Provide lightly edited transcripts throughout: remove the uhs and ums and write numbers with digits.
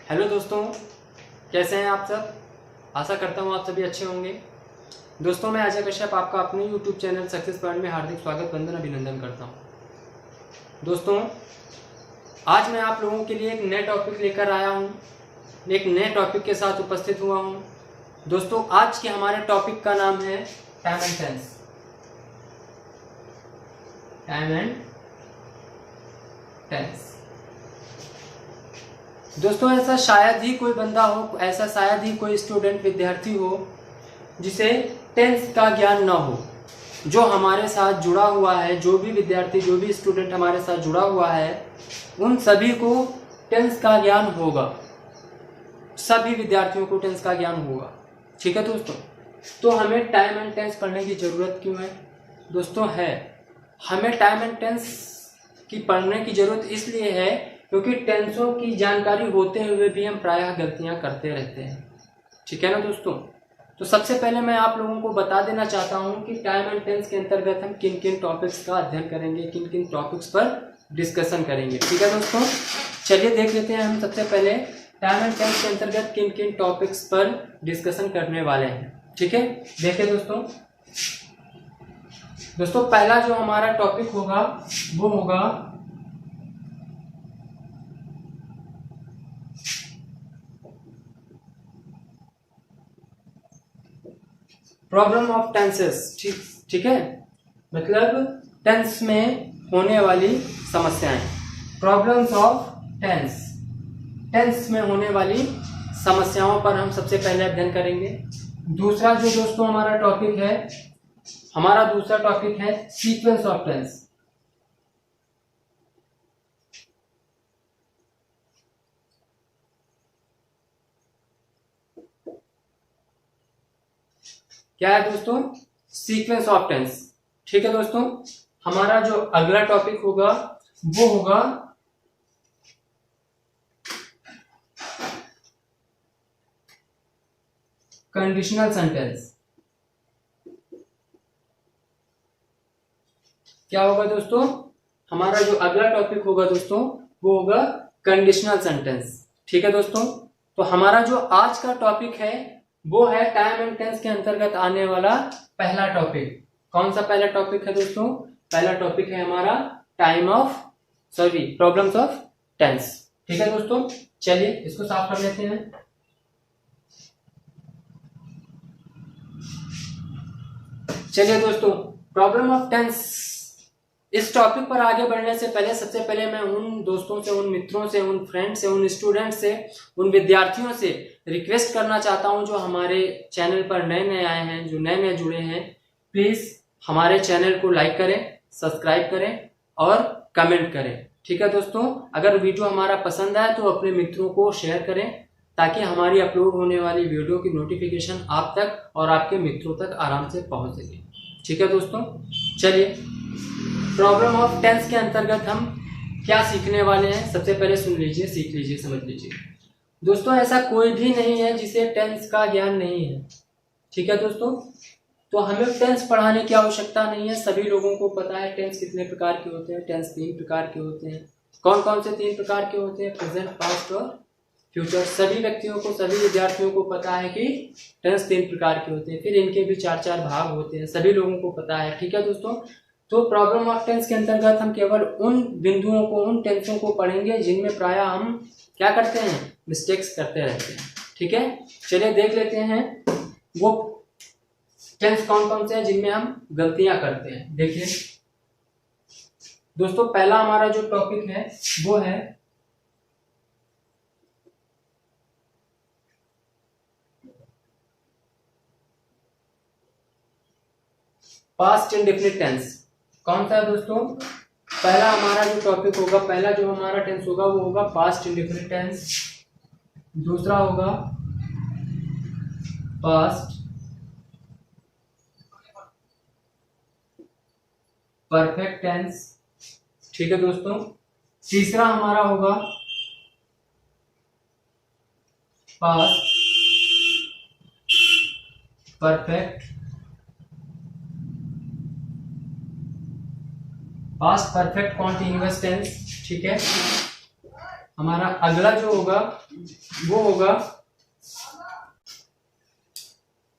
Hello दोस्तों, कैसे हैं आप सब। आशा करता हूँ आप सभी अच्छे होंगे। दोस्तों, मैं अजय कश्यप आपका अपने यूट्यूब चैनल सक्सेस पॉइंट में हार्दिक स्वागत, वंदन, अभिनंदन करता हूँ। दोस्तों, आज मैं आप लोगों के लिए एक नए टॉपिक लेकर आया हूँ, एक नए टॉपिक के साथ उपस्थित हुआ हूँ। दोस्तों, आज के हमारे टॉपिक का नाम है time and tense. Time and tense. दोस्तों, ऐसा शायद ही कोई बंदा हो, ऐसा शायद ही कोई स्टूडेंट विद्यार्थी हो जिसे टेंस का ज्ञान ना हो। जो हमारे साथ जुड़ा हुआ है, जो भी विद्यार्थी, जो भी स्टूडेंट हमारे साथ जुड़ा हुआ है, उन सभी को टेंस का ज्ञान होगा। सभी विद्यार्थियों को टेंस का ज्ञान होगा। ठीक है दोस्तों, तो हमें टाइम एंड टेंस पढ़ने की जरूरत क्यों है दोस्तों? हमें टाइम एंड टेंस की पढ़ने की जरूरत इसलिए है क्योंकि टेंसों की जानकारी होते हुए भी हम प्रायः गलतियां करते रहते हैं। ठीक है ना दोस्तों? तो सबसे पहले मैं आप लोगों को बता देना चाहता हूं कि टाइम एंड टेंस के अंतर्गत हम किन किन टॉपिक्स का अध्ययन करेंगे, किन किन टॉपिक्स पर डिस्कशन करेंगे। ठीक है दोस्तों, चलिए देख लेते हैं हम सबसे पहले टाइम एंड टेंस के अंतर्गत किन किन टॉपिक्स पर डिस्कशन करने वाले हैं। ठीक है, देखिए दोस्तों, पहला जो हमारा टॉपिक होगा वो होगा प्रॉब्लम ऑफ टेंसेस। ठीक है, मतलब टेंस में होने वाली समस्याएं। प्रॉब्लम्स ऑफ टेंस, टेंस में होने वाली समस्याओं पर हम सबसे पहले अध्ययन करेंगे। दूसरा जो दोस्तों हमारा टॉपिक है, हमारा दूसरा टॉपिक है सीक्वेंस ऑफ टेंस। क्या है दोस्तों? Sequence of tense. ठीक है दोस्तों, हमारा जो अगला टॉपिक होगा वो होगा कंडीशनल सेंटेंस। क्या होगा दोस्तों? हमारा जो अगला टॉपिक होगा दोस्तों वो होगा कंडीशनल सेंटेंस। ठीक है दोस्तों, तो हमारा जो आज का टॉपिक है वो है टाइम एंड टेंस के अंतर्गत आने वाला पहला टॉपिक। कौन सा पहला टॉपिक है दोस्तों? पहला टॉपिक है हमारा प्रॉब्लम्स ऑफ टेंस। ठीक है दोस्तों, चलिए इसको साफ कर लेते हैं। चलिए दोस्तों, प्रॉब्लम ऑफ टेंस, इस टॉपिक पर आगे बढ़ने से पहले सबसे पहले मैं उन दोस्तों से, उन मित्रों से, उन फ्रेंड्स से, उन स्टूडेंट से, उन विद्यार्थियों से रिक्वेस्ट करना चाहता हूं जो हमारे चैनल पर नए नए आए हैं, जो नए नए जुड़े हैं, प्लीज हमारे चैनल को लाइक करें, सब्सक्राइब करें और कमेंट करें। ठीक है दोस्तों, अगर वीडियो हमारा पसंद आए तो अपने मित्रों को शेयर करें ताकि हमारी अपलोड होने वाली वीडियो की नोटिफिकेशन आप तक और आपके मित्रों तक आराम से पहुंच सके। ठीक है दोस्तों, चलिए प्रॉब्लम ऑफ टेंस के अंतर्गत हम क्या सीखने वाले हैं सबसे पहले सुन लीजिए, सीख लीजिए, समझ लीजिए। दोस्तों, ऐसा कोई भी नहीं है जिसे टेंस का ज्ञान नहीं है। ठीक है दोस्तों, तो हमें टेंस पढ़ाने की आवश्यकता नहीं है। सभी लोगों को पता है टेंस कितने प्रकार के होते हैं। टेंस 3 प्रकार के होते हैं। कौन कौन से 3 प्रकार के होते हैं? प्रेजेंट, पास्ट और फ्यूचर। सभी व्यक्तियों को, सभी विद्यार्थियों को पता है कि टेंस 3 प्रकार के होते हैं। फिर इनके भी 4-4 भाग होते हैं, सभी लोगों को पता है। ठीक है दोस्तों, तो प्रॉब्लम ऑफ टेंस के अंतर्गत हम केवल उन बिंदुओं को, उन टेंसों को पढ़ेंगे जिनमें प्रायः हम क्या करते हैं? मिस्टेक्स करते रहते हैं। ठीक है, चलिए देख लेते हैं वो टेंस कौन कौन से हैं जिनमें हम गलतियां करते हैं। देखिए दोस्तों, पहला हमारा जो टॉपिक है वो है पास्ट इंडेफिनिट टेंस। कौन सा है दोस्तों? पहला हमारा जो टॉपिक होगा, पहला जो हमारा टेंस होगा वो होगा पास्ट इंडेफिनिट टेंस। दूसरा होगा पास्ट परफेक्ट टेंस। ठीक है दोस्तों, तीसरा हमारा होगा पास्ट परफेक्ट कॉन्टिन्यूअस टेंस। ठीक है, हमारा अगला जो होगा वो होगा,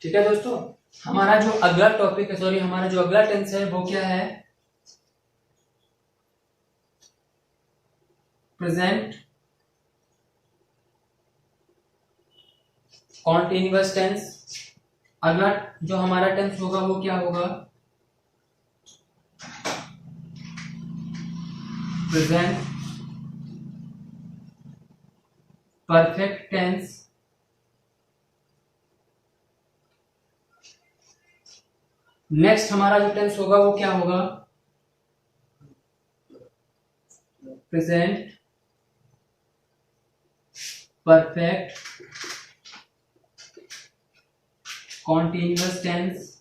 ठीक है दोस्तों, हमारा जो अगला टॉपिक है, सॉरी हमारा जो अगला टेंस है वो क्या है, प्रेजेंट कॉन्टिन्यूअस टेंस। अगला जो हमारा टेंस होगा वो क्या होगा, प्रेजेंट परफेक्ट टेंस। नेक्स्ट हमारा जो टेंस होगा वो क्या होगा, प्रेजेंट परफेक्ट कॉन्टिन्यूअस टेंस।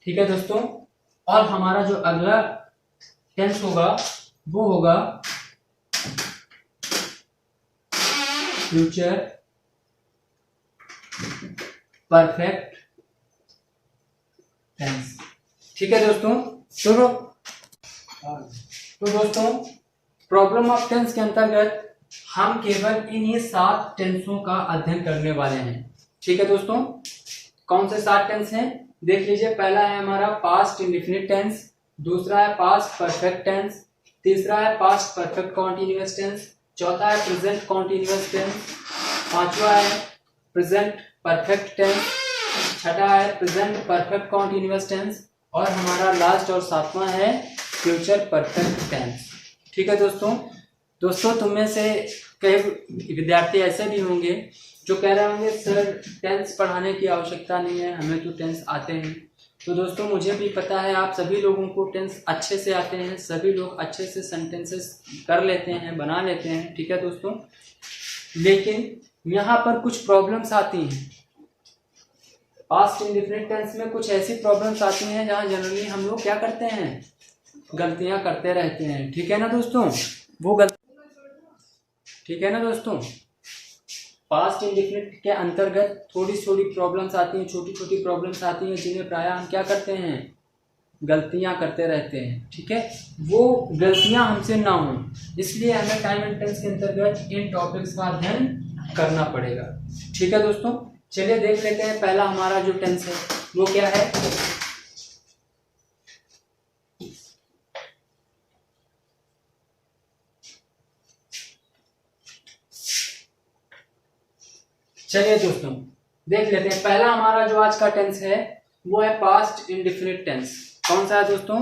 ठीक है दोस्तों, और हमारा जो अगला टेंस होगा वो होगा फ्यूचर परफेक्ट टेंस। ठीक है दोस्तों, तो दोस्तों प्रॉब्लम ऑफ टेंस के अंतर्गत हम केवल इन्हीं 7 टेंसों का अध्ययन करने वाले हैं। ठीक है दोस्तों, कौन से 7 टेंस हैं देख लीजिए। पहला है हमारा पास्ट इंडेफिनिट टेंस, दूसरा है पास्ट परफेक्ट टेंस, तीसरा है पास्ट परफेक्ट कॉन्टिन्यूअस टेंस, चौथा है प्रेजेंट कॉन्टिन्यूअस टेंस, पांचवा है प्रेजेंट परफेक्ट टेंस, छठा है प्रेजेंट परफेक्ट कॉन्टिन्यूअस टेंस, और हमारा लास्ट और 7वां है फ्यूचर परफेक्ट टेंस। ठीक है दोस्तों तुम में से कई विद्यार्थी ऐसे भी होंगे जो कह रहे होंगे सर टेंस पढ़ाने की आवश्यकता नहीं है, हमें तो टेंस आते हैं। तो दोस्तों मुझे भी पता है आप सभी लोगों को टेंस अच्छे से आते हैं, सभी लोग अच्छे से सेंटेंसेस कर लेते हैं, बना लेते हैं। ठीक है दोस्तों, लेकिन यहाँ पर कुछ प्रॉब्लम्स आती हैं। पास्ट इंडेफिनिट टेंस में कुछ ऐसी प्रॉब्लम्स आती हैं जहाँ जनरली हम लोग क्या करते हैं, गलतियाँ करते रहते हैं। ठीक है ना दोस्तों, वो गलती, ठीक है ना दोस्तों, पास्ट इंडेफिनिट के अंतर्गत थोड़ी थोड़ी प्रॉब्लम्स आती हैं, छोटी छोटी प्रॉब्लम्स आती हैं जिन्हें प्रायः हम क्या करते हैं, गलतियां करते रहते हैं। ठीक है, वो गलतियां हमसे ना हो, इसलिए हमें टाइम एंड टेंस के अंतर्गत इन टॉपिक्स का अध्ययन करना पड़ेगा। ठीक है दोस्तों, चलिए देख लेते हैं पहला हमारा जो टेंस है वो क्या है। चलिए दोस्तों देख लेते हैं, पहला हमारा जो आज का टेंस है वो है पास्ट इंडेफिनिट टेंस। कौन सा है दोस्तों,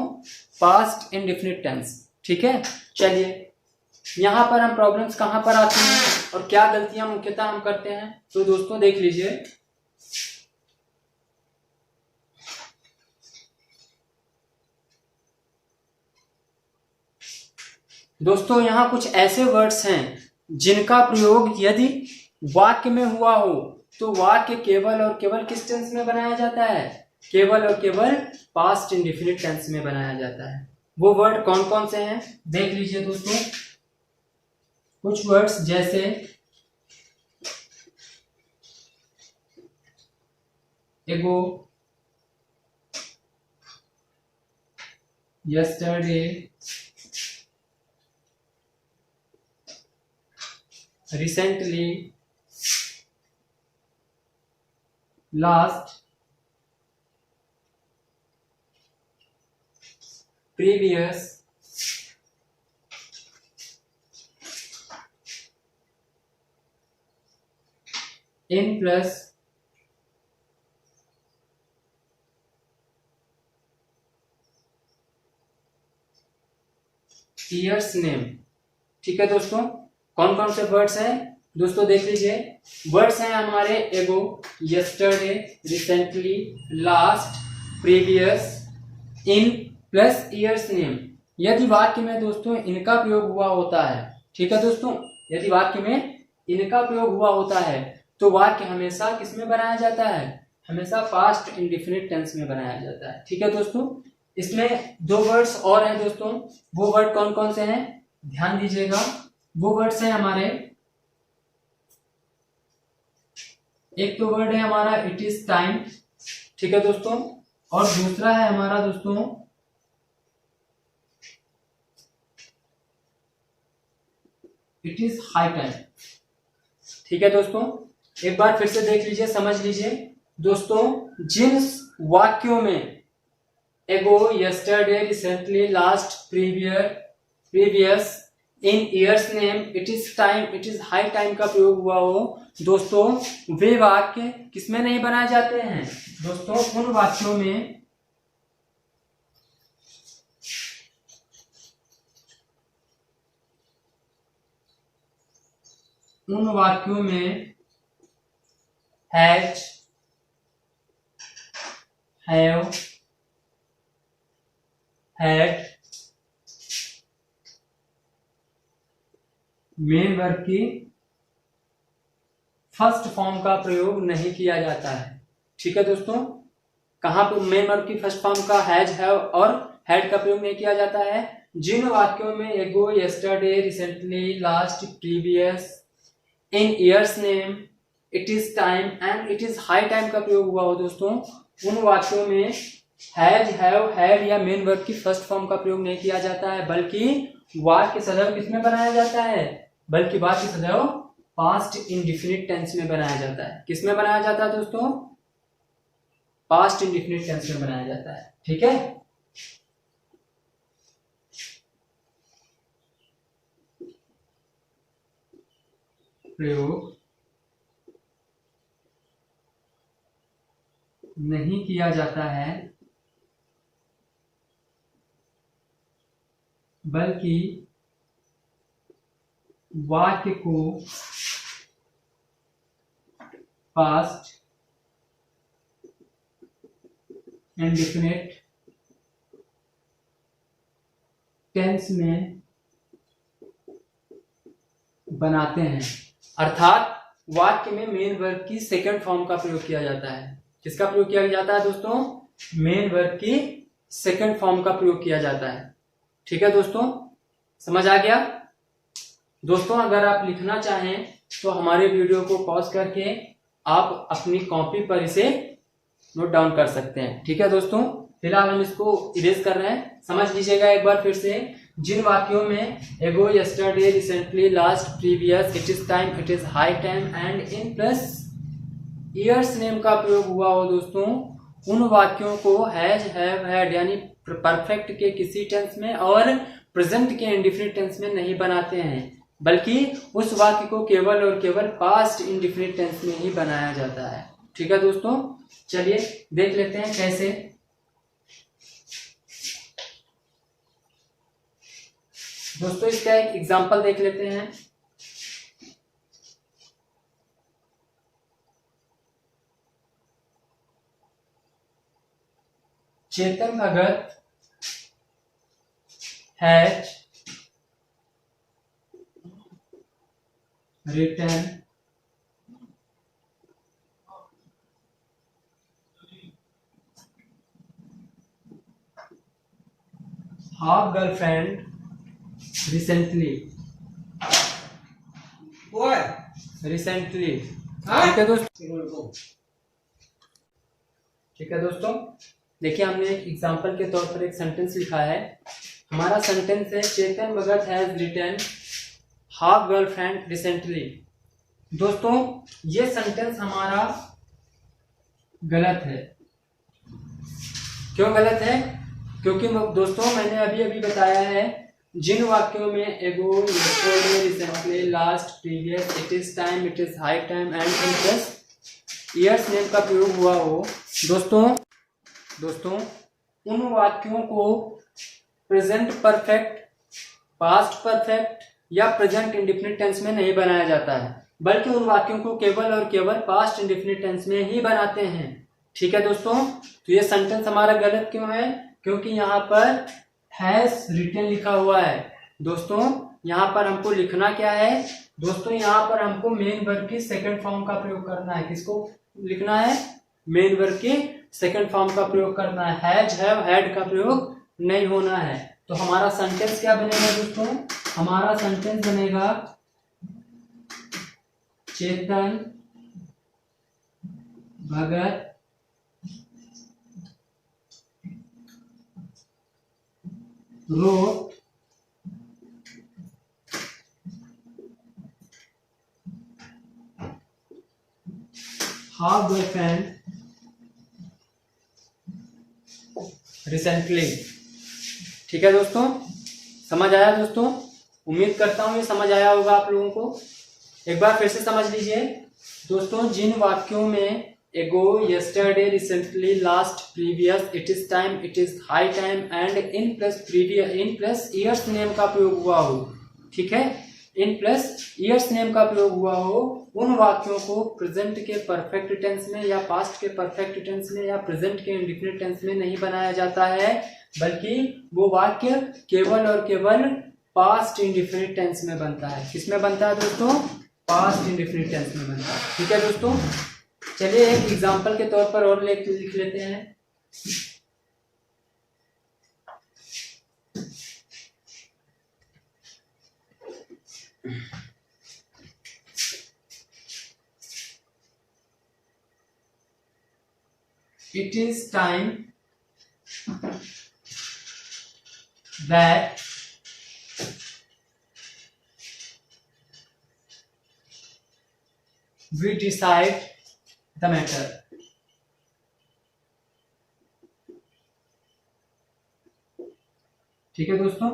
पास्ट इंडेफिनिट टेंस। ठीक है, चलिए यहां पर हम प्रॉब्लम्स कहां पर आती हैं और क्या गलतियां मुख्यतः हम करते हैं, तो दोस्तों देख लीजिए। दोस्तों यहां कुछ ऐसे वर्ड्स हैं जिनका प्रयोग यदि वाक्य में हुआ हो तो वाक्य केवल और केवल किस टेंस में बनाया जाता है, केवल और केवल पास्ट इंडेफिनिट टेंस में बनाया जाता है। वो वर्ड कौन कौन से हैं देख लीजिए दोस्तों। कुछ वर्ड्स जैसे एगो, yesterday, recently, last, previous, in plus, years name. ठीक है दोस्तों, कौन कौन से वर्ड्स हैं दोस्तों देख लीजिए। वर्ड्स हैं हमारे एगो, yesterday, recently, last, previous, in plus years name. यदि वाक्य में दोस्तों इनका प्रयोग हुआ होता है, ठीक है दोस्तों, यदि वाक्य में इनका प्रयोग हुआ होता है तो वाक्य हमेशा किस में बनाया जाता है, हमेशा पास्ट इंडेफिनिट टेंस में बनाया जाता है। ठीक है दोस्तों, इसमें 2 वर्ड्स और हैं दोस्तों, वो वर्ड कौन कौन से हैं ध्यान दीजिएगा। वो वर्ड्स हैं हमारे, एक तो वर्ड है हमारा इट इज टाइम, ठीक है दोस्तों, और दूसरा है हमारा दोस्तों इट इज हाई टाइम। ठीक है दोस्तों, एक बार फिर से देख लीजिए, समझ लीजिए दोस्तों, जिन वाक्यों में एगो, yesterday, recently, last, previous, in years name, it is time, it is high time का प्रयोग हुआ हो दोस्तों, वे वाक्य किसमें नहीं बनाए जाते हैं दोस्तों? उन वाक्यों में has, have, had, main verb की फर्स्ट फॉर्म का प्रयोग नहीं किया जाता है। ठीक है दोस्तों, कहां पर मेन वर्ब की फर्स्ट फॉर्म का हैज, हैव और हैड का प्रयोग नहीं किया जाता है? जिन वाक्यों में एगो, yesterday, recently, last, previous, in years name, it is time and it is high time का प्रयोग हुआ हो दोस्तों, उन वाक्यों में हैज, हैव, हैड या मेन वर्ब की फर्स्ट फॉर्म का प्रयोग नहीं किया जाता है, बल्कि वाक्य सदैव किसमें बनाया जाता है? बल्कि वाक्य सदैव पास्ट इंडेफिनिट टेंस में बनाया जाता है। किसमें बनाया जाता है दोस्तों? पास्ट इंडेफिनिट टेंस में बनाया जाता है। ठीक है, प्रयोग नहीं किया जाता है, बल्कि वाक्य को पास्ट इंडेफिनिट टेंस में बनाते हैं। अर्थात वाक्य में मेन वर्ब की सेकंड फॉर्म का प्रयोग किया जाता है। किसका प्रयोग किया जाता है दोस्तों? मेन वर्ब की सेकंड फॉर्म का प्रयोग किया जाता है। ठीक है दोस्तों, समझ आ गया? दोस्तों, अगर आप लिखना चाहें तो हमारे वीडियो को पॉज करके आप अपनी कॉपी पर इसे नोट डाउन कर सकते हैं। ठीक है दोस्तों, फिलहाल हम इसको इरेज कर रहे हैं। समझ लीजिएगा एक बार फिर से, जिन वाक्यों में एगो, yesterday, recently, last, previous, it is time, it is high time and in plus years name का प्रयोग हुआ हो दोस्तों, उन वाक्यों को हैज, हैव, हैड यानी परफेक्ट के किसी टेंस में और प्रेजेंट के इंडेफिनिट टेंस में नहीं बनाते हैं, बल्कि उस वाक्य को केवल और केवल पास्ट इंडेफिनिट टेंस में ही बनाया जाता है। ठीक है दोस्तों, चलिए देख लेते हैं कैसे। दोस्तों, इसका एक एग्जांपल देख लेते हैं। चेतन Bhagat has written half girlfriend recently। ठीक है दोस्तों, देखिए हमने एक एग्जांपल के तौर पर एक सेंटेंस लिखा है। हमारा सेंटेंस है Chetan Bhagat has written Half Girlfriend recently. दोस्तों, ये सेंटेंस हमारा गलत है। क्यों गलत है? क्योंकि दोस्तों मैंने अभी अभी बताया है, जिन वाक्यों में एगो, yesterday, recently, last, previous, it is time, it is high time and in plus years name का प्रयोग हुआ हो दोस्तों, उन वाक्यों को प्रेजेंट परफेक्ट, पास्ट परफेक्ट या प्रेजेंट इंडेफिनिट टेंस में नहीं बनाया जाता है, बल्कि उन वाक्यों को केवल और केवल पास्ट इंडेफिनिट टेंस में ही बनाते हैं। ठीक है दोस्तों, तो ये सेंटेंस हमारा गलत क्यों है? क्योंकि यहाँ पर हैज रिटन लिखा हुआ है। दोस्तों, यहाँ पर हमको लिखना क्या है? दोस्तों, यहाँ पर हमको मेन वर्ब की सेकंड फॉर्म का प्रयोग करना है। किसको लिखना है? मेन वर्ब की सेकंड फॉर्म का प्रयोग करना है। हैज, हैव, हैड का प्रयोग नहीं होना है। तो हमारा सेंटेंस क्या बनेगा दोस्तों? हमारा सेंटेंस बनेगा Chetan Bhagat wrote have a friend recently। ठीक है दोस्तों, समझ आया दोस्तों? उम्मीद करता हूँ ये समझ आया होगा आप लोगों को। एक बार फिर से समझ लीजिए दोस्तों, जिन वाक्यों में एगो, yesterday, recently, last, previous, it is time, it is high time and in plus years name का प्रयोग हुआ हो, ठीक है, इन प्लस ईयर्स नेम का प्रयोग हुआ हो, उन वाक्यों को प्रेजेंट के परफेक्ट टेंस में या पास्ट के परफेक्ट टेंस में या प्रेजेंट के इंडेफिनिट टेंस में नहीं बनाया जाता है, बल्कि वो वाक्य केवल और केवल पास्ट इंडेफिनिट टेंस में बनता है। किसमें बनता है दोस्तों? पास्ट इंडेफिनिट टेंस में बनता है। ठीक है दोस्तों, चलिए एक एग्जांपल के तौर पर और लिख लेते हैं। It is time that we decide the matter। ठीक है दोस्तों,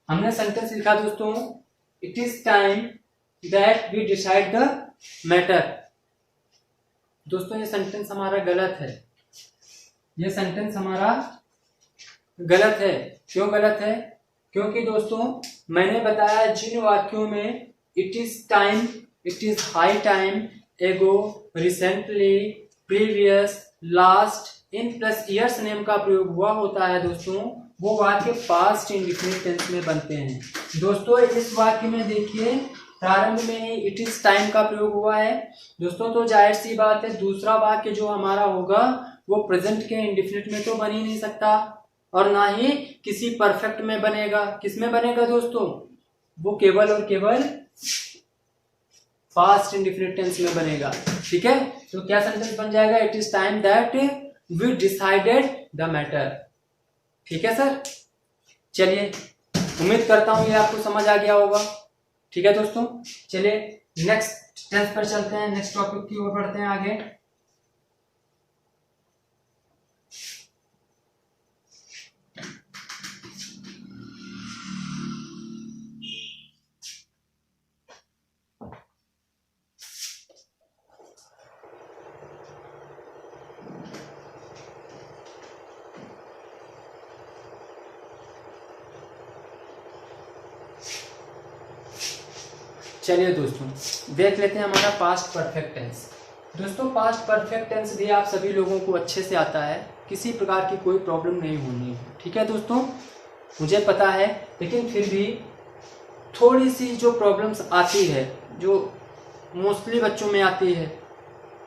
हमने सेंटेंस लिखा दोस्तों, it is time that we decide the matter. दोस्तों ये सेंटेंस हमारा गलत है, ये सेंटेंस हमारा गलत है। क्यों गलत है? क्योंकि दोस्तों मैंने बताया जिन वाक्यों में it is time, it is high time, एगो, recently, previous, last, in plus years name का प्रयोग हुआ होता है दोस्तों, वो वाक्य पास्ट इंडेफिनिट टेंस में बनते हैं। दोस्तों इस वाक्य में देखिए प्रारंभ में ही इट इज टाइम का प्रयोग हुआ है दोस्तों, तो जाहिर सी बात है दूसरा वाक्य जो हमारा होगा वो प्रेजेंट के इंडेफिनिट में तो बन ही नहीं सकता और ना ही किसी परफेक्ट में बनेगा। किस में बनेगा दोस्तों? वो केवल और केवल पास्ट इंडेफिनिट टेंस में बनेगा। ठीक है, तो क्या सेंटेंस बन जाएगा? It is time that we decided the matter. ठीक है सर, चलिए उम्मीद करता हूं ये आपको समझ आ गया होगा। ठीक है दोस्तों, चलिए नेक्स्ट टेंस पर चलते हैं, नेक्स्ट टॉपिक की ओर बढ़ते हैं आगे। चलिए दोस्तों देख लेते हैं हमारा पास्ट परफेक्ट टेंस। दोस्तों पास्ट परफेक्ट टेंस भी आप सभी लोगों को अच्छे से आता है, किसी प्रकार की कोई प्रॉब्लम नहीं होनी है। ठीक है दोस्तों, मुझे पता है, लेकिन फिर भी थोड़ी सी जो प्रॉब्लम्स आती है, जो मोस्टली बच्चों में आती है,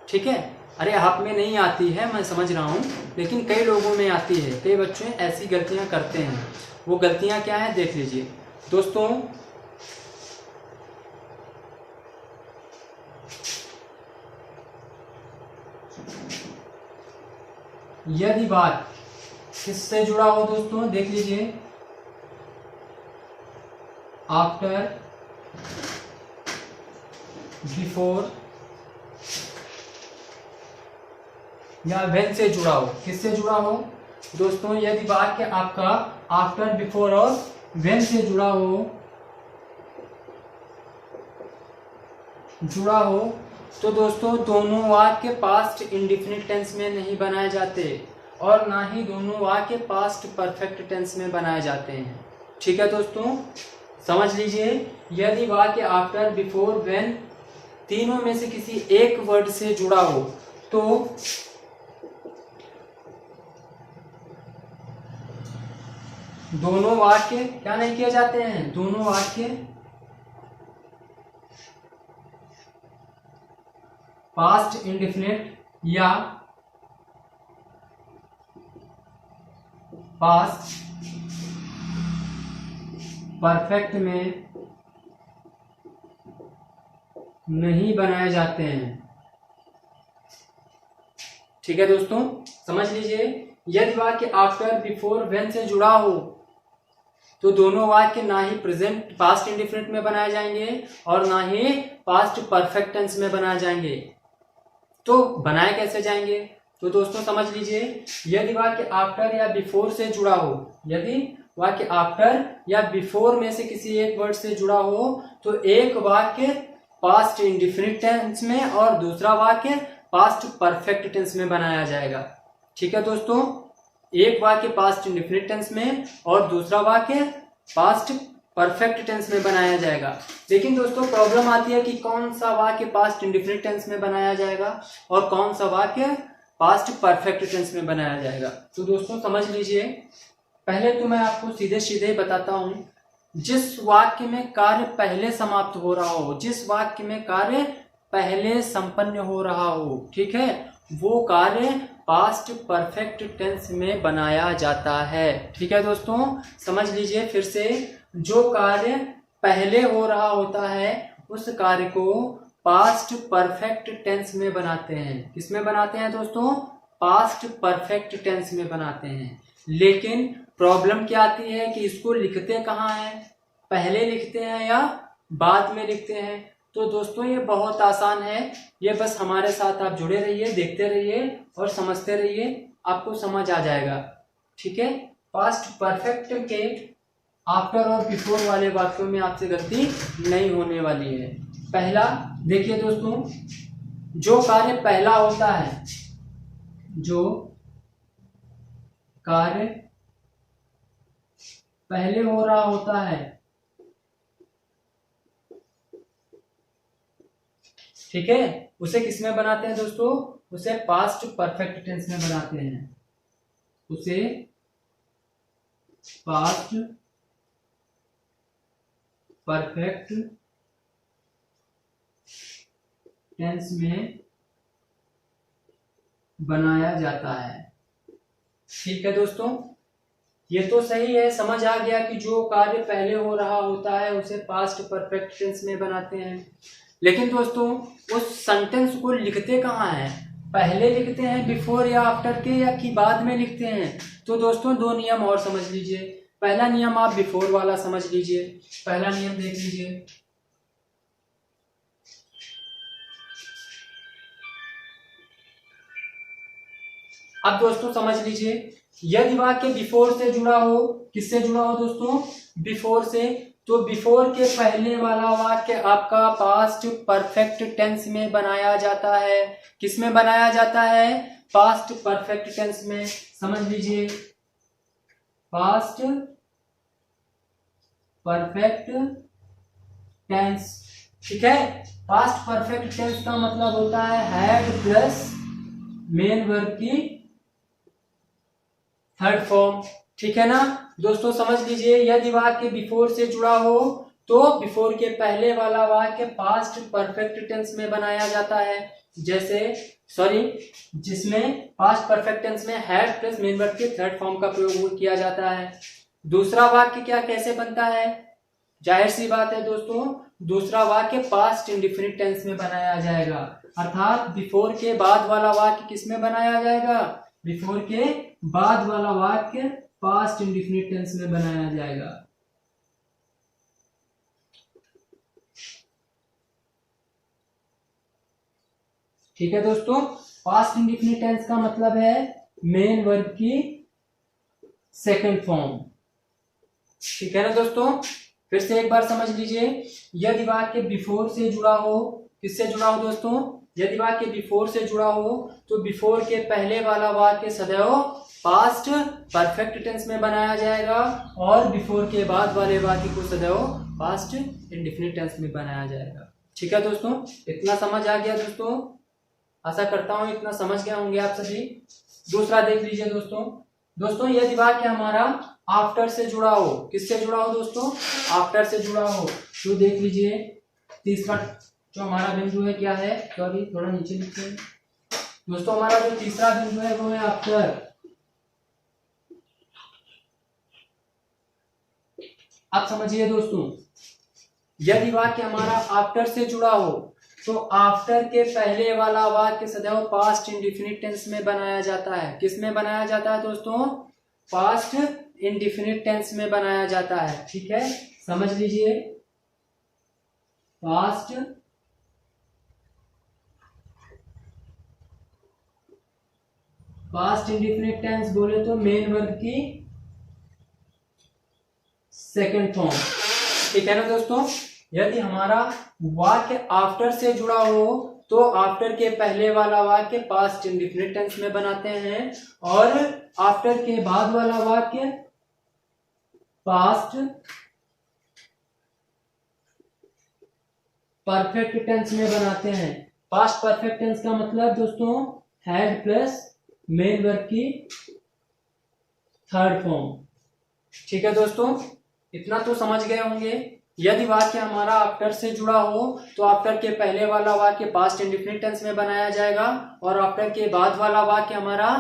ठीक है, अरे आप में नहीं आती है मैं समझ रहा हूँ, लेकिन कई लोगों में आती है, कई बच्चे ऐसी गलतियाँ करते हैं। वो गलतियाँ क्या है देख लीजिए दोस्तों। यदि बात किससे जुड़ा हो दोस्तों, देख लीजिए, आफ्टर, बिफोर या व्हेन से जुड़ा हो। किससे जुड़ा हो दोस्तों? यदि वाक्य आपका आफ्टर, बिफोर और व्हेन से जुड़ा हो तो दोस्तों दोनों वाक्य पास्ट इंडेफिनिट टेंस में नहीं बनाए जाते और ना ही दोनों वाक्य पास्ट परफेक्ट टेंस में बनाए जाते हैं। ठीक है दोस्तों, समझ लीजिए, यदि वाक्य आफ्टर, बिफोर, व्हेन तीनों में से किसी एक वर्ड से जुड़ा हो तो दोनों वाक्य क्या नहीं किए जाते हैं, दोनों वाक्य पास्ट इंडेफिनिट या पास्ट परफेक्ट में नहीं बनाए जाते हैं। ठीक है दोस्तों, समझ लीजिए, यदि वाक्य आफ्टर, बिफोर, व्हेन से जुड़ा हो तो दोनों वाक्य ना ही प्रेजेंट पास्ट इंडेफिनिट में बनाए जाएंगे और ना ही पास्ट परफेक्ट टेंस में बनाए जाएंगे। तो बनाए कैसे जाएंगे? तो दोस्तों समझ लीजिए, यदि वाक्य आफ्टर या बिफोर से जुड़ा हो, यदि वाक्य आफ्टर या बिफोर में से किसी एक वर्ड से जुड़ा हो तो एक वाक्य पास्ट इंडिफिनिट टेंस में और दूसरा वाक्य पास्ट परफेक्ट टेंस में बनाया जाएगा। ठीक है दोस्तों, एक वाक्य पास्ट इंडिफिनिट टेंस में और दूसरा वाक्य पास्ट परफेक्ट टेंस में बनाया जाएगा। लेकिन दोस्तों प्रॉब्लम आती है कि कौन सा वाक्य पास्ट इंडिफिनिट टेंस में बनाया जाएगा और कौन सा वाक्य पास्ट परफेक्ट टेंस में बनाया जाएगा। तो दोस्तों समझ लीजिए, पहले तो मैं आपको सीधे सीधे बताता हूं, जिस वाक्य में कार्य पहले समाप्त हो रहा हो, जिस वाक्य में कार्य पहले संपन्न हो रहा हो, ठीक है, वो कार्य पास्ट परफेक्ट टेंस में बनाया जाता है। ठीक है दोस्तों, समझ लीजिए फिर से, जो कार्य पहले हो रहा होता है उस कार्य को पास्ट परफेक्ट टेंस में बनाते हैं। किस में बनाते हैं दोस्तों? पास्ट परफेक्ट टेंस में बनाते हैं। लेकिन प्रॉब्लम क्या आती है कि इसको लिखते कहाँ हैं, पहले लिखते हैं या बाद में लिखते हैं? तो दोस्तों ये बहुत आसान है, ये बस हमारे साथ आप जुड़े रहिए, देखते रहिए और समझते रहिए, आपको समझ आ जाएगा। ठीक है, पास्ट परफेक्ट के आफ्टर और बिफोर वाले वाक्यों में आपसे गलती नहीं होने वाली है। पहला देखिए दोस्तों, जो कार्य पहला होता है, जो कार्य पहले हो रहा होता है, ठीक है, उसे किस में बनाते हैं दोस्तों? उसे पास्ट परफेक्ट टेंस में बनाते हैं। उसे पास्ट परफेक्ट टेंस में बनाया जाता है। ठीक है दोस्तों, ये तो सही है, समझ आ गया कि जो कार्य पहले हो रहा होता है उसे पास्ट परफेक्ट टेंस में बनाते हैं। लेकिन दोस्तों उस सेंटेंस को लिखते कहाँ हैं? पहले लिखते हैं बिफोर या आफ्टर के, या कि बाद में लिखते हैं? तो दोस्तों दो नियम और समझ लीजिए। पहला नियम आप बिफोर वाला समझ लीजिए। पहला नियम देख लीजिए, अब दोस्तों समझ लीजिए, यदि वाक्य बिफोर से जुड़ा हो, किससे जुड़ा हो दोस्तों? बिफोर से, तो बिफोर के पहले वाला वाक्य आपका पास्ट परफेक्ट टेंस में बनाया जाता है। किस में बनाया जाता है? पास्ट परफेक्ट टेंस में। समझ लीजिए, पास्ट परफेक्ट टेंस। ठीक है, पास्ट परफेक्ट टेंस का मतलब होता है हैड प्लस मेन वर्ब की थर्ड फॉर्म। ठीक है ना दोस्तों, समझ लीजिए, यदि वाक्य बिफोर से जुड़ा हो तो बिफोर के पहले वाला वाक्य पास्ट परफेक्ट टेंस में बनाया जाता है। जैसे जिसमें पास्ट परफेक्ट टेंस में हैड प्लस मेन वर्ब के थर्ड फॉर्म का प्रयोग किया जाता है। दूसरा वाक्य क्या कैसे बनता है? जाहिर सी बात है दोस्तों, दूसरा वाक्य पास्ट इंडिफिनिट टेंस में बनाया जाएगा, अर्थात बिफोर के बाद वाला वाक्य किस में बनाया जाएगा? बिफोर के बाद वाला वाक्य पास्ट इंडिफिनिट टेंस में बनाया जाएगा। ठीक है दोस्तों, पास्ट इंडिफिनिट टेंस का मतलब है मेन वर्ब की सेकंड फॉर्म। ठीक है ना दोस्तों, फिर से एक बार समझ लीजिए, यदि वाक्य बिफोर से जुड़ा हो, किससे जुड़ा हो दोस्तों? यदि वाक्य बिफोर से जुड़ा हो तो बिफोर के पहले वाला वाक्य सदैव पास्ट परफेक्ट टेंस में बनाया जाएगा और बिफोर के बाद वाले वाक्य को सदैव पास्ट इंडिफिनिट टेंस में बनाया जाएगा। ठीक है दोस्तों, इतना समझ आ गया दोस्तों? आशा करता हूं इतना समझ गए होंगे आप सभी। दूसरा देख लीजिए दोस्तों, यदि वाक्य हमारा आफ्टर से जुड़ा हो, किससे जुड़ा हो दोस्तों? आफ्टर से जुड़ा हो, तो देख लीजिए तीसरा जो हमारा बिंदु है क्या है? सॉरी थोड़ा नीचे लिखते हैं दोस्तों, हमारा जो तीसरा बिंदु है वो है आफ्टर। आप समझिए दोस्तों, यदि वाक्य हमारा आफ्टर से जुड़ा हो तो आफ्टर के पहले वाला वाक्य सदैव पास्ट इंडिफिनिट टेंस में बनाया जाता है। किस में बनाया जाता है दोस्तों? पास्ट इंडिफिनिट टेंस में बनाया जाता है। ठीक है, समझ लीजिए, पास्ट पास्ट इंडिफिनिट टेंस बोले तो मेन वर्ब की सेकंड फॉर्म। ठीक है ना दोस्तों। यदि हमारा वाक्य आफ्टर से जुड़ा हो तो आफ्टर के पहले वाला वाक्य पास्ट इंडिफिनिट टेंस में बनाते हैं और आफ्टर के बाद वाला वाक्य पास्ट परफेक्ट टेंस में बनाते हैं। पास्ट परफेक्ट टेंस का मतलब दोस्तों हैड प्लस मेन वर्ब की थर्ड फॉर्म। ठीक है दोस्तों, इतना तो समझ गए होंगे। यदि वाक्य हमारा आफ्टर से जुड़ा हो तो आफ्टर के पहले वाला वाक्य पास्ट इंडिफिनिट टेंस में बनाया जाएगा और आफ्टर के बाद वाला वाक्य हमारा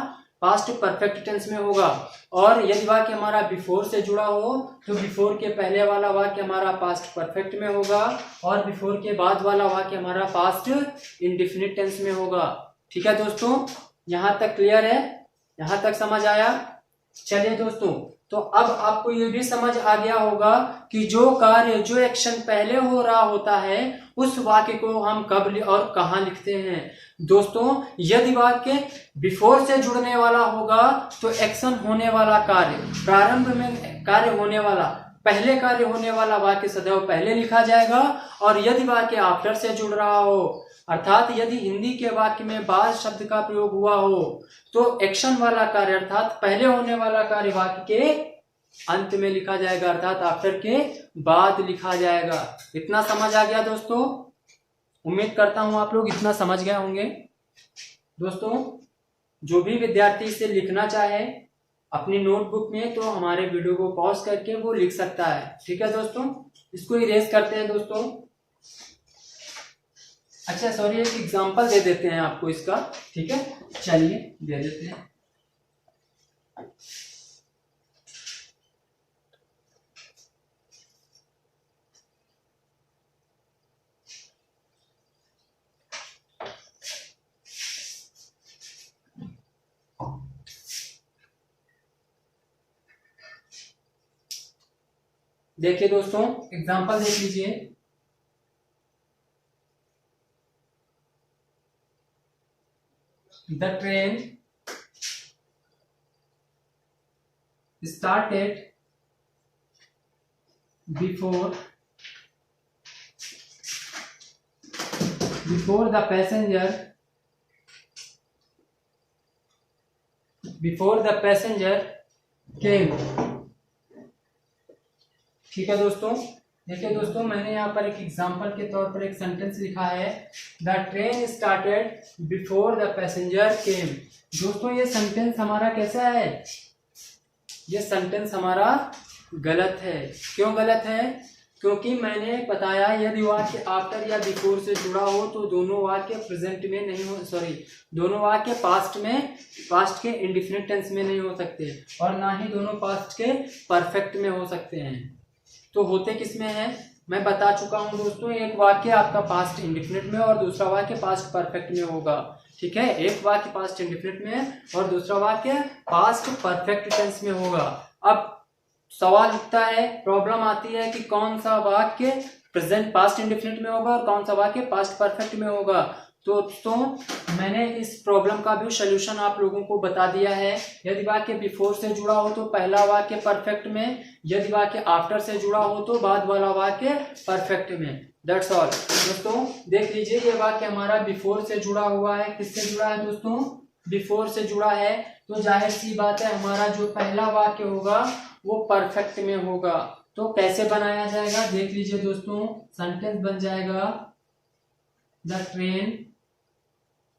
पास्ट परफेक्ट टेंस में होगा। और यदि वाक्य हमारा बिफोर से जुड़ा हो तो बिफोर के पहले वाला वाक्य हमारा पास्ट परफेक्ट में होगा और बिफोर के बाद वाला वाक्य हमारा पास्ट इंडिफिनिट टेंस में होगा। ठीक है दोस्तों, यहां तक क्लियर है? यहां तक समझ आया? चलिए दोस्तों, तो अब आपको ये भी समझ आ गया होगा कि जो कार्य जो एक्शन पहले हो रहा होता है उस वाक्य को हम कब और कहाँ लिखते हैं। दोस्तों, यदि वाक्य बिफोर से जुड़ने वाला होगा तो एक्शन होने वाला कार्य, प्रारंभ में कार्य होने वाला, पहले कार्य होने वाला वाक्य सदैव पहले लिखा जाएगा। और यदि वाक्य आफ्टर से जुड़ रहा हो, अर्थात यदि हिंदी के वाक्य में बाद शब्द का प्रयोग हुआ हो तो एक्शन वाला कार्य अर्थात पहले होने वाला कार्य वाक्य के अंत में लिखा जाएगा, अर्थात आफ्टर के बाद लिखा जाएगा। इतना समझ आ गया दोस्तों? उम्मीद करता हूं आप लोग इतना समझ गए होंगे। दोस्तों, जो भी विद्यार्थी इसे लिखना चाहे अपनी नोटबुक में तो हमारे वीडियो को पॉज करके वो लिख सकता है। ठीक है दोस्तों, इसको इरेज करते हैं दोस्तों। अच्छा सॉरी, एक एग्जांपल दे देते हैं आपको इसका। ठीक है, चलिए दे देते हैं। देखिए दोस्तों, एग्जांपल देख लीजिए। The train started before the passenger came। ठीक है दोस्तों, देखिए दोस्तों, मैंने यहाँ पर एक एग्जांपल के तौर पर एक सेंटेंस लिखा है, the train started before the passenger came. दोस्तों, ये सेंटेंस हमारा कैसा है? ये सेंटेंस हमारा गलत है। क्यों गलत है? क्योंकि मैंने बताया यदि वाक्य आफ्टर या बिफोर से जुड़ा हो तो दोनों वाक्य प्रेजेंट में नहीं हो, दोनों वाक्य पास्ट के इंडिफिनिट टेंस में नहीं हो सकते और ना ही दोनों पास्ट के परफेक्ट में हो सकते हैं। तो होते किस में है मैं बता चुका हूं दोस्तों। एक वाक्य आपका पास्ट इंडिफिनिट में और दूसरा वाक्य पास्ट परफेक्ट में होगा। ठीक है, एक वाक्य पास्ट इंडिफिनिट में और दूसरा वाक्य पास्ट परफेक्ट टेंस में होगा। अब सवाल उठता है, प्रॉब्लम आती है कि कौन सा वाक्य प्रेजेंट पास्ट इंडिफिनिट में होगा और कौन सा वाक्य पास्ट परफेक्ट में होगा। तो दोस्तों, मैंने इस प्रॉब्लम का भी सॉल्यूशन आप लोगों को बता दिया है। यदि वाक्य बिफोर से जुड़ा हो तो पहला वाक्य परफेक्ट में, यदि वाक्य आफ्टर से जुड़ा हो तो बाद वाला वाक्य परफेक्ट में। दैट्स ऑल दोस्तों। देख लीजिए, ये वाक्य हमारा बिफोर से जुड़ा हुआ है। किससे जुड़ा है दोस्तों? बिफोर से जुड़ा है। तो जाहिर सी बात है हमारा जो पहला वाक्य होगा वो परफेक्ट में होगा। तो कैसे बनाया जाएगा देख लीजिए दोस्तों। सेंटेंस बन जाएगा, the train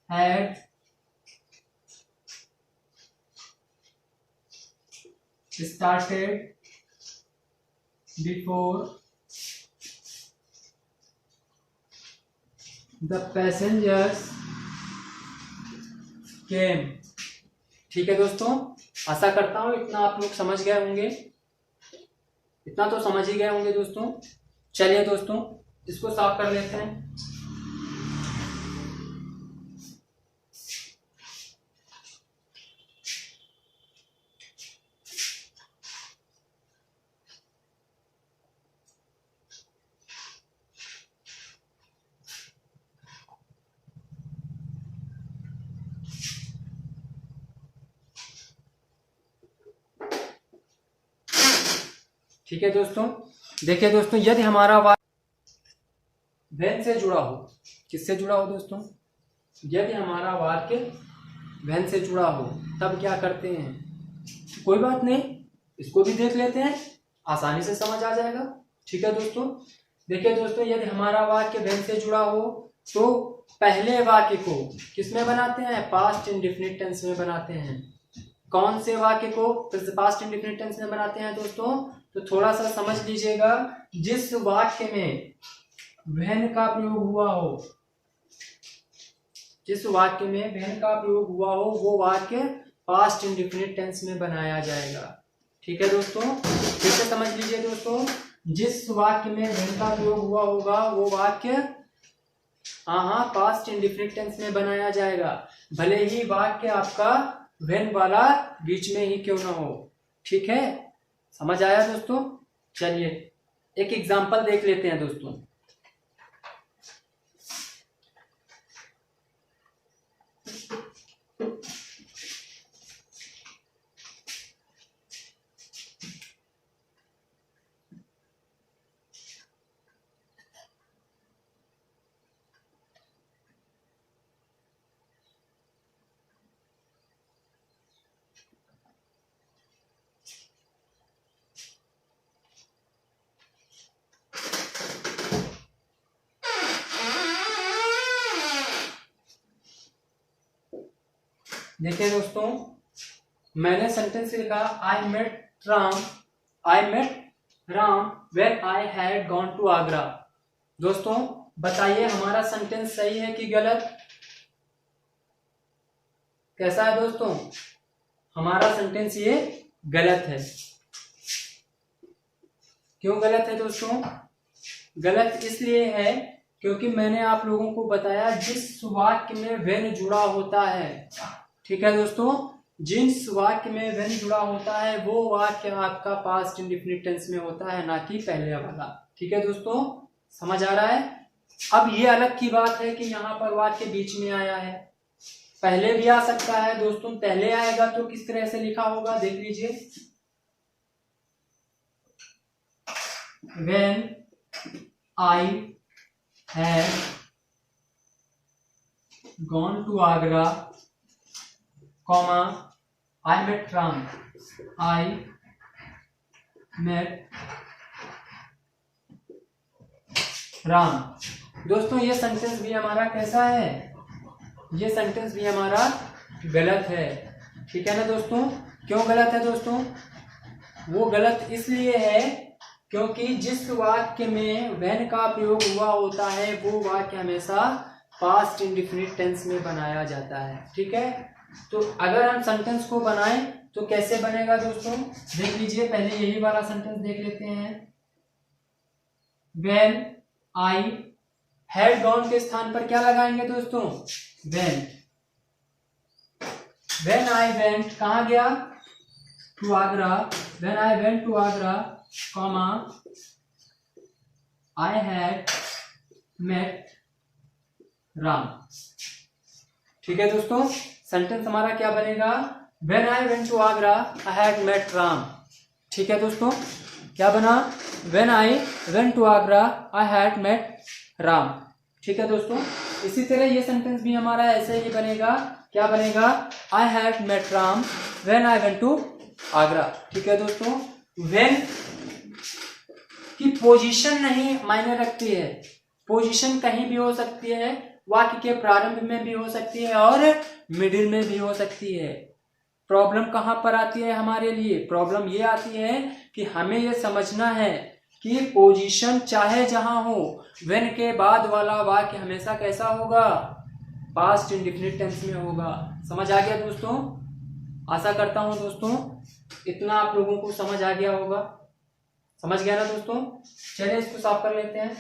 had started before the passengers came। ठीक है दोस्तों, आशा करता हूं इतना आप लोग समझ गए होंगे। इतना तो समझ ही गए होंगे दोस्तों। चलिए दोस्तों, इसको साफ कर लेते हैं। ठीक है दोस्तों, देखिए दोस्तों, यदि हमारा वाक्य वेन से जुड़ा हो, किससे जुड़ा हो दोस्तों, यदि हमारा वाक्य वेन से जुड़ा हो, तब क्या करते हैं, कोई बात नहीं, इसको भी देख लेते हैं, आसानी से समझ आ जाएगा। ठीक है दोस्तों, देखिए दोस्तों, यदि हमारा वाक्य वेन से जुड़ा हो तो पहले वाक्य को किसमें बनाते हैं, पास्ट इंडेफिनिट टेंस में बनाते हैं। कौन से वाक्य को पास्ट इंडेफिनिट टेंस में बनाते हैं दोस्तों, तो थोड़ा सा समझ लीजिएगा, जिस वाक्य में वेन का प्रयोग हुआ हो, जिस वाक्य में वेन का प्रयोग हुआ हो, वो वाक्य पास्ट इंडेफिनिट टेंस में बनाया जाएगा। ठीक है दोस्तों, फिर से समझ लीजिए दोस्तों, जिस वाक्य में वेन का प्रयोग हुआ होगा वो वाक्य पास्ट इंडेफिनिट टेंस में बनाया जाएगा, भले ही वाक्य आपका वेन वाला बीच में ही क्यों ना हो। ठीक है, समझ आया दोस्तों। चलिए एक एग्जांपल देख लेते हैं दोस्तों। देखिए दोस्तों, मैंने सेंटेंस लिखा I met Ram when I had gone to Agra. दोस्तों बताइए हमारा सेंटेंस सही है कि गलत, कैसा है दोस्तों, हमारा सेंटेंस ये गलत है। क्यों गलत है दोस्तों, गलत इसलिए है क्योंकि मैंने आप लोगों को बताया जिस वाक्य में वेन जुड़ा होता है, ठीक है दोस्तों, जिस वाक्य में वेन जुड़ा होता है वो वाक्य आपका पास्ट इंडेफिनिट टेंस में होता है, ना कि पहले वाला। ठीक है दोस्तों, समझ आ रहा है। अब ये अलग की बात है कि यहाँ पर वाक्य बीच में आया है, पहले भी आ सकता है दोस्तों। पहले आएगा तो किस तरह से लिखा होगा, देख लीजिए, When I had gone to Agra, comma, I met Ram. I met Ram. दोस्तों ये सेंटेंस भी हमारा कैसा है, ये सेंटेंस भी हमारा गलत है। ठीक है ना दोस्तों, क्यों गलत है दोस्तों, वो गलत इसलिए है क्योंकि जिस वाक्य में वेन का प्रयोग हुआ होता है वो वाक्य हमेशा पास्ट इंडेफिनिट टेंस में बनाया जाता है। ठीक है, तो अगर हम सेंटेंस को बनाएं तो कैसे बनेगा दोस्तों, देख लीजिए, पहले यही वाला सेंटेंस देख लेते हैं। वेन आई हैड गॉन के स्थान पर क्या लगाएंगे दोस्तों, वेन। वेन आई वेंट, कहां गया, to Agra. When I went to Agra, comma, I had met Ram. ठीक है दोस्तों, सेंटेंस हमारा क्या बनेगा, when I went to Agra I had met Ram. ठीक है दोस्तों, क्या बना, when I went to Agra I had met Ram. ठीक है दोस्तों, इसी तरह ये सेंटेंस भी हमारा ऐसे ही बनेगा, क्या बनेगा, I had met Ram when I went to Agra. ठीक है दोस्तों, वेन की पोजीशन नहीं मायने रखती है, पोजीशन कहीं भी हो सकती है, वाक्य के प्रारंभ में भी हो सकती है और मिडिल में भी हो सकती है। प्रॉब्लम कहां पर आती है हमारे लिए, प्रॉब्लम ये आती है कि हमें ये समझना है कि पोजीशन चाहे जहां हो, वेन के बाद वाला वाक्य हमेशा कैसा होगा, पास्ट इंडेफिनिट टेंस में होगा। समझ आ गया दोस्तों, आशा करता हूं दोस्तों इतना आप लोगों को समझ आ गया होगा। समझ गया ना दोस्तों, चलिए इसको साफ कर लेते हैं।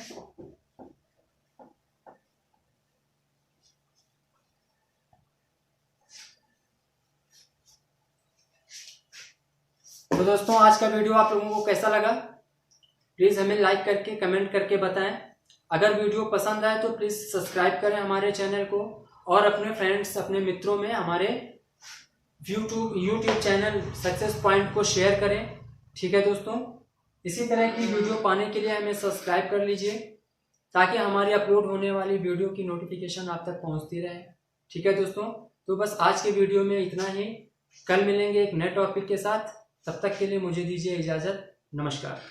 तो दोस्तों आज का वीडियो आप लोगों को कैसा लगा, प्लीज हमें लाइक करके कमेंट करके बताएं। अगर वीडियो पसंद आए तो प्लीज सब्सक्राइब करें हमारे चैनल को और अपने फ्रेंड्स, अपने मित्रों में हमारे यूट्यूब चैनल सक्सेस पॉइंट को शेयर करें। ठीक है दोस्तों, इसी तरह की वीडियो पाने के लिए हमें सब्सक्राइब कर लीजिए ताकि हमारी अपलोड होने वाली वीडियो की नोटिफिकेशन आप तक पहुंचती रहे। ठीक है दोस्तों, तो बस आज के वीडियो में इतना ही। कल मिलेंगे एक नए टॉपिक के साथ, तब तक के लिए मुझे दीजिए इजाज़त। नमस्कार।